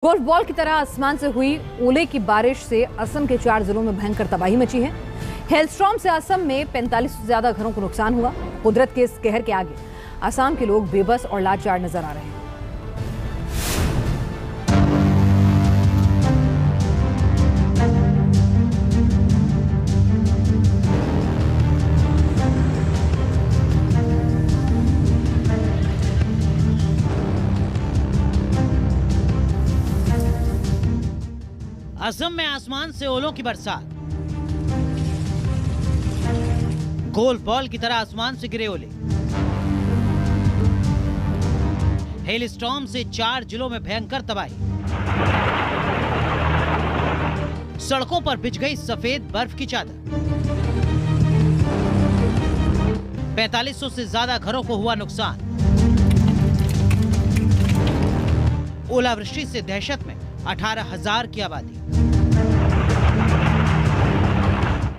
Golf ball की तरह आसमान से हुई ओले की बारिश से असम के 4 जिलों में भयंकर तबाही मची है। हेलस्टॉर्म से असम में 45 से ज्यादा घरों को नुकसान हुआ। कुदरत के इस कहर के आगे असम के लोग बेबस और लाचार नजर आ रहे हैं। असम में आसमान से ओलों की बरसात। गोल्फ बॉल की तरह आसमान से गिरे ओले। हेल स्टॉर्म से 4 जिलों में भयंकर तबाही। सड़कों पर बिछ गई सफेद बर्फ की चादर। 4500 से ज्यादा घरों को हुआ नुकसान। ओलावृष्टि से दहशत में 18,000 की आबादी।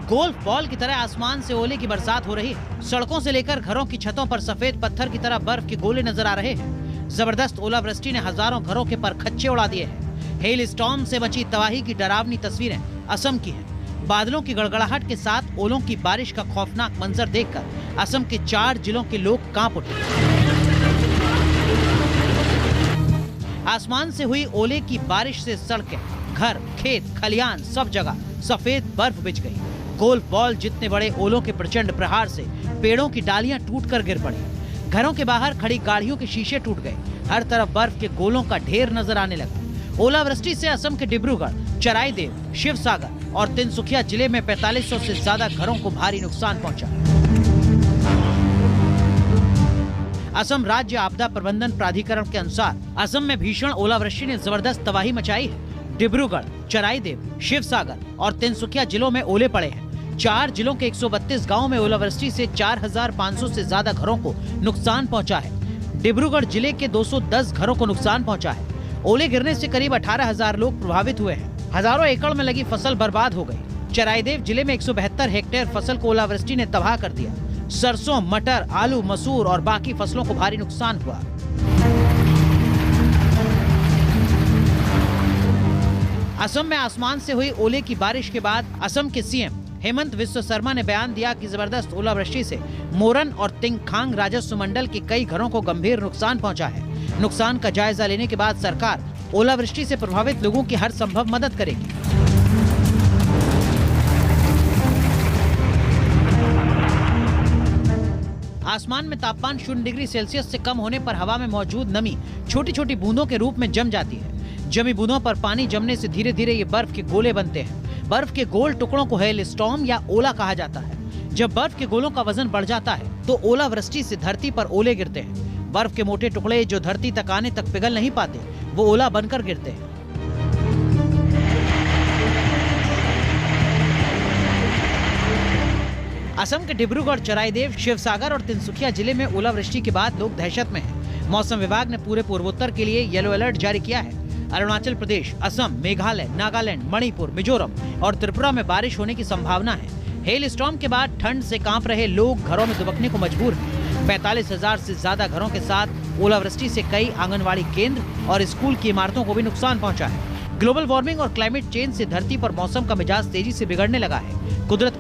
गोल्फ बॉल की तरह आसमान से ओले की बरसात हो रही है। सड़कों से लेकर घरों की छतों पर सफेद पत्थर की तरह बर्फ के गोले नजर आ रहे हैं। जबरदस्त ओलावृष्टि ने हजारों घरों के परखच्चे उड़ा दिए हैं। हेल स्टॉर्म से मची तबाही की डरावनी तस्वीरें असम की हैं। बादलों की गड़गड़ाहट के साथ ओलों की बारिश का खौफनाक मंजर देखकर असम के 4 जिलों के लोग कांप उठे। आसमान से हुई ओले की बारिश से सड़कें, घर, खेत, खलियान सब जगह सफेद बर्फ बिछ गई। गोल्फ बॉल जितने बड़े ओलों के प्रचंड प्रहार से पेड़ों की डालियां टूटकर गिर पड़ी। घरों के बाहर खड़ी गाड़ियों के शीशे टूट गए। हर तरफ बर्फ के गोलों का ढेर नजर आने लगा। ओलावृष्टि से असम के डिब्रूगढ़, चराईदेव, शिवसागर और तिनसुकिया जिले में 4500 से ज्यादा घरों को भारी नुकसान पहुंचा। असम राज्य आपदा प्रबंधन प्राधिकरण के अनुसार असम में भीषण ओलावृष्टि ने जबरदस्त तबाही मचाई है। डिब्रूगढ़, चराईदेव, शिवसागर और तिनसुकिया जिलों में ओले पड़े हैं। 4 जिलों के 132 गांवों में ओलावृष्टि से 4500 से ज्यादा घरों को नुकसान पहुंचा है। डिब्रूगढ़ जिले के 210 घरों को नुकसान पहुंचा है। ओले गिरने से करीब 18,000 लोग प्रभावित हुए हैं। हजारों एकड़ में लगी फसल बर्बाद हो गई। चराईदेव जिले में 172 हेक्टेयर फसल को ओलावृष्टि ने तबाह कर दिया। सरसों, मटर, आलू, मसूर और बाकी फसलों को भारी नुकसान हुआ। असम में आसमान से हुई ओले की बारिश के बाद असम के सीएम हेमंत बिस्वा शर्मा ने बयान दिया कि जबरदस्त ओलावृष्टि से मोरन और तिंगखांग राजस्व मंडल के कई घरों को गंभीर नुकसान पहुंचा है। नुकसान का जायजा लेने के बाद सरकार ओलावृष्टि से प्रभावित लोगों की हर संभव मदद करेगी। आसमान में तापमान 0 डिग्री सेल्सियस से कम होने पर हवा में मौजूद नमी छोटी छोटी बूंदों के रूप में जम जाती है। जमी बूंदों पर पानी जमने से धीरे धीरे ये बर्फ के गोले बनते हैं। बर्फ के गोल टुकड़ों को हेल स्टॉर्म या ओला कहा जाता है। जब बर्फ के गोलों का वजन बढ़ जाता है तो ओलावृष्टि से धरती पर ओले गिरते हैं। बर्फ के मोटे टुकड़े जो धरती तक आने तक पिघल नहीं पाते, वो ओला बनकर गिरते हैं। असम के डिब्रूगढ़, चराईदेव, शिवसागर और तिनसुकिया जिले में ओलावृष्टि के बाद लोग दहशत में हैं। मौसम विभाग ने पूरे पूर्वोत्तर के लिए येलो अलर्ट जारी किया है। अरुणाचल प्रदेश, असम, मेघालय, नागालैंड, मणिपुर, मिजोरम और त्रिपुरा में बारिश होने की संभावना है। हेल स्टॉर्म के बाद ठंड से कांप रहे लोग घरों में दुबकने को मजबूर हैं। 45,000 से ज्यादा घरों के साथ ओलावृष्टि से कई आंगनवाड़ी केंद्र और स्कूल की इमारतों को भी नुकसान पहुंचा है। ग्लोबल वार्मिंग और क्लाइमेट चेंज से धरती पर मौसम का मिजाज तेजी से बिगड़ने लगा है। कुदरत के